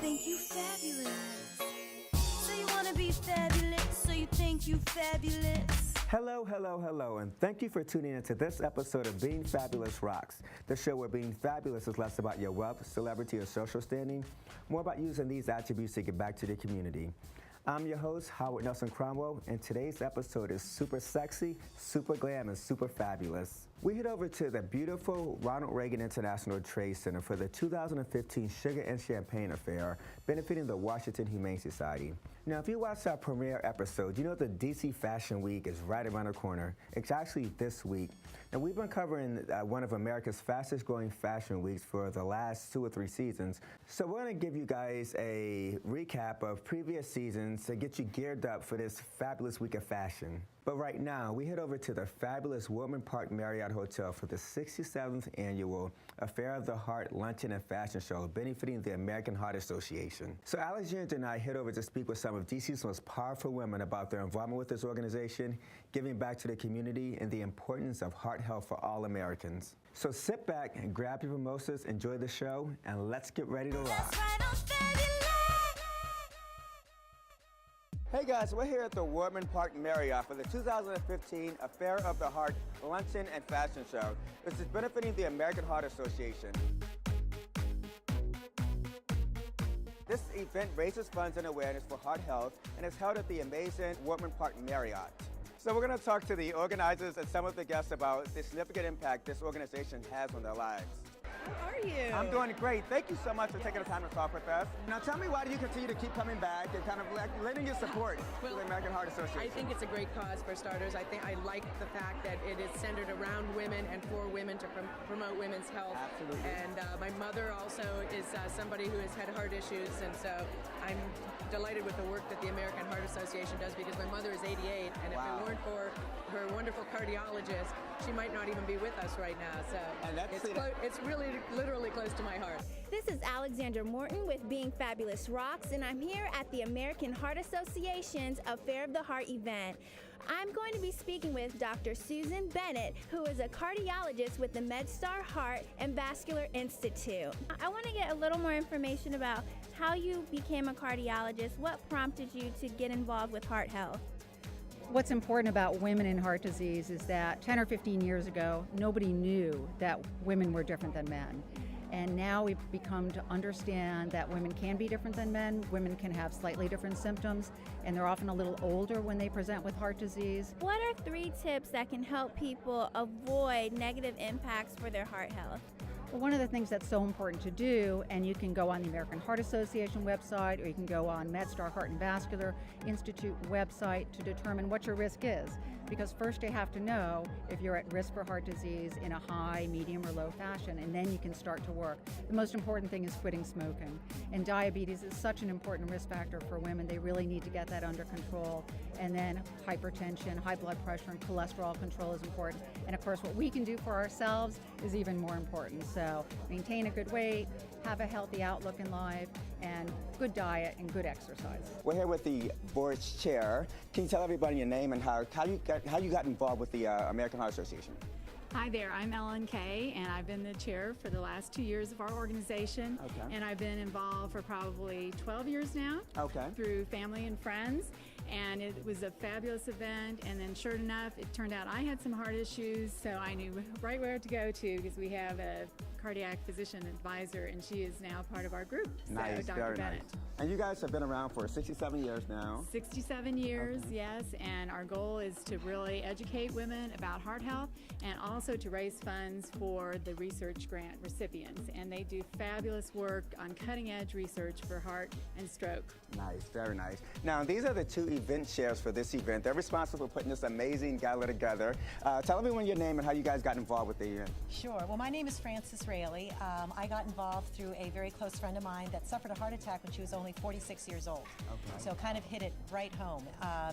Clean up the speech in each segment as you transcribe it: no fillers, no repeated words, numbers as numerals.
think you fabulous. So you wanna be fabulous, so you think you fabulous. Hello, hello, hello, and thank you for tuning in to this episode of Being Fabulous Rocks, the show where being fabulous is less about your wealth, celebrity, or social standing, more about using these attributes to give back to the community. I'm your host, Howard Nelson Cromwell, and today's episode is super sexy, super glam, and super fabulous. We head over to the beautiful Ronald Reagan International Trade Center for the 2015 Sugar and Champagne Affair, benefiting the Washington Humane Society. Now, if you watched our premiere episode, you know the DC Fashion Week is right around the corner. It's actually this week. And we've been covering one of America's fastest growing fashion weeks for the last 2 or 3 seasons. So we're going to give you guys a recap of previous seasons to get you geared up for this fabulous week of fashion. But right now, we head over to the fabulous Woodman Park Marriott Hotel for the 67th annual Affair of the Heart Luncheon and Fashion Show, benefiting the American Heart Association. So Alexandra and I head over to speak with some of DC's most powerful women about their involvement with this organization, giving back to the community, and the importance of heart health for all Americans. So sit back and grab your mimosas, enjoy the show, and let's get ready to rock. That's right, I'm fabulous. Hey guys, we're here at the Woodman Park Marriott for the 2015 Affair of the Heart Luncheon and Fashion Show, which is benefiting the American Heart Association. This event raises funds and awareness for heart health and is held at the amazing Woodman Park Marriott. So we're going to talk to the organizers and some of the guests about the significant impact this organization has on their lives. How are you? I'm doing great. Thank you so much for taking the time to talk with us. Now tell me, why do you continue to keep coming back and kind of like lending your support to the American Heart Association? I think it's a great cause for starters. I like the fact that it is centered around women and for women to promote women's health. Absolutely. And my mother also is somebody who has had heart issues, and so I'm delighted with the work that the American Heart Association does, because my mother is 88, and Wow. if it weren't for her wonderful cardiologist, she might not even be with us right now. So And that's it's really literally close to my heart. This is Alexandra Morton with Being Fabulous Rocks, and I'm here at the American Heart Association's Affair of the Heart event. I'm going to be speaking with Dr. Susan Bennett, who is a cardiologist with the MedStar Heart and Vascular Institute. I want to get a little more information about how you became a cardiologist. What prompted you to get involved with heart health? What's important about women in heart disease is that 10 or 15 years ago, nobody knew that women were different than men. And now we've become to understand that women can be different than men. Women can have slightly different symptoms, and they're often a little older when they present with heart disease. What are 3 tips that can help people avoid negative impacts for their heart health? Well, one of the things that's so important to do, and you can go on the American Heart Association website, or you can go on MedStar Heart and Vascular Institute website to determine what your risk is. Because first you have to know if you're at risk for heart disease in a high, medium, or low fashion, and then you can start to work. The most important thing is quitting smoking. And diabetes is such an important risk factor for women. They really need to get that under control. And then hypertension, high blood pressure, and cholesterol control is important. And of course, what we can do for ourselves is even more important. So maintain a good weight, have a healthy outlook in life, and good diet and good exercise. We're here with the board's chair. Can you tell everybody your name and how you got involved with the American Heart Association? Hi there, I'm Ellen Kay, and I've been the chair for the last 2 years of our organization. Okay. And I've been involved for probably 12 years now. Okay. Through family and friends. And it was a fabulous event, and then sure enough, it turned out I had some heart issues, so I knew right where to go to, because we have a cardiac physician advisor, and she is now part of our group. Nice, so Dr. very Bennett. nice. And you guys have been around for 67 years now. 67 years, yes, and our goal is to really educate women about heart health and also to raise funds for the research grant recipients. And they do fabulous work on cutting edge research for heart and stroke. Nice, very nice. Now, these are the 2 event chairs for this event. They're responsible for putting this amazing gala together. Tell everyone your name and how you guys got involved with the event. Sure. Well, my name is Frances Raley. I got involved through a very close friend of mine that suffered a heart attack when she was only 46 years old. Okay. So kind of hit it right home.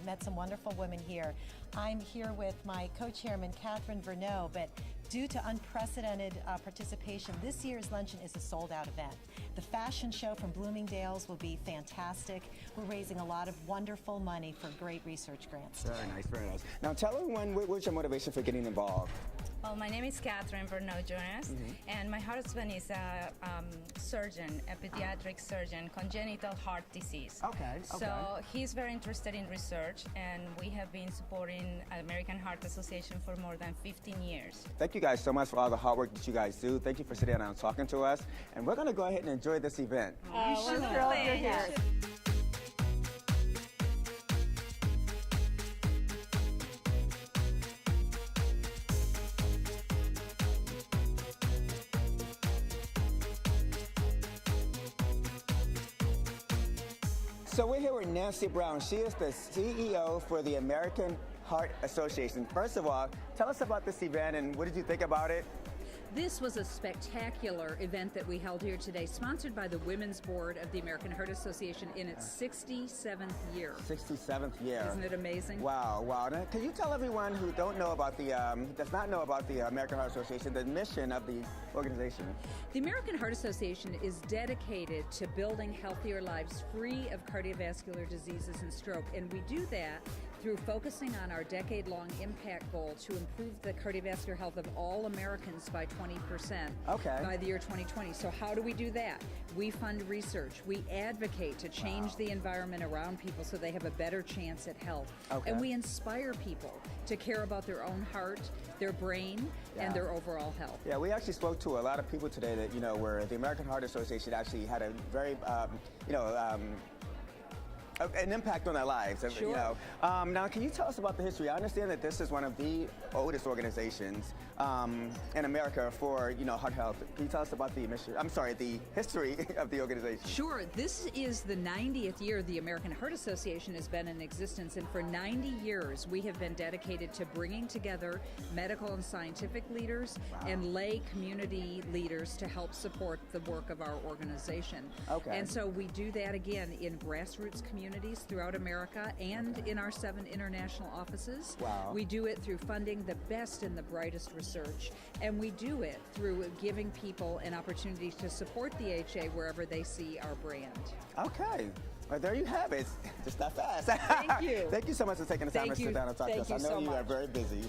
Met some wonderful women here. I'm here with my co-chairman, Catherine Verneau, but Due to unprecedented participation, this year's luncheon is a sold-out event. The fashion show from Bloomingdale's will be fantastic. We're raising a lot of wonderful money for great research grants. Very nice, very nice. Now tell everyone what was your motivation for getting involved? Well, my name is Catherine Bernal-Jonas, and my husband is a surgeon, a pediatric surgeon, congenital heart disease. Okay. So he's very interested in research, and we have been supporting American Heart Association for more than 15 years. Thank you guys so much for all the hard work that you guys do. Thank you for sitting down and talking to us. And we're going to go ahead and enjoy this event. We're thrilled you're here. So we're here with Nancy Brown. She is the CEO for the American Heart Association. First of all, tell us about this event and what did you think about it? This was a spectacular event that we held here today, sponsored by the Women's Board of the American Heart Association in its 67th year. 67th year. Isn't it amazing? Wow, wow. Now, can you tell everyone who does not know about the American Heart Association, the mission of the organization? The American Heart Association is dedicated to building healthier lives free of cardiovascular diseases and stroke, and we do that through focusing on our decade-long impact goal to improve the cardiovascular health of all Americans by 20% by the year 2020. So how do we do that? We fund research. We advocate to change the environment around people so they have a better chance at health. And we inspire people to care about their own heart, their brain, and their overall health. Yeah, we actually spoke to a lot of people today that, where the American Heart Association actually had a very, an impact on their lives. Sure. Now, can you tell us about the history? I understand that this is one of the oldest organizations in America for heart health. Can you tell us about the history of the organization? Sure. This is the 90th year the American Heart Association has been in existence, and for 90 years we have been dedicated to bringing together medical and scientific leaders and lay community leaders to help support the work of our organization. And so we do that again in grassroots communities throughout America and in our 7 international offices. We do it through funding the best and the brightest research, and we do it through giving people an opportunity to support the AHA wherever they see our brand. Okay. Well, there you have it. Just that fast. Thank you. Thank you so much for taking the time to sit down and talk to us. I know you are very busy.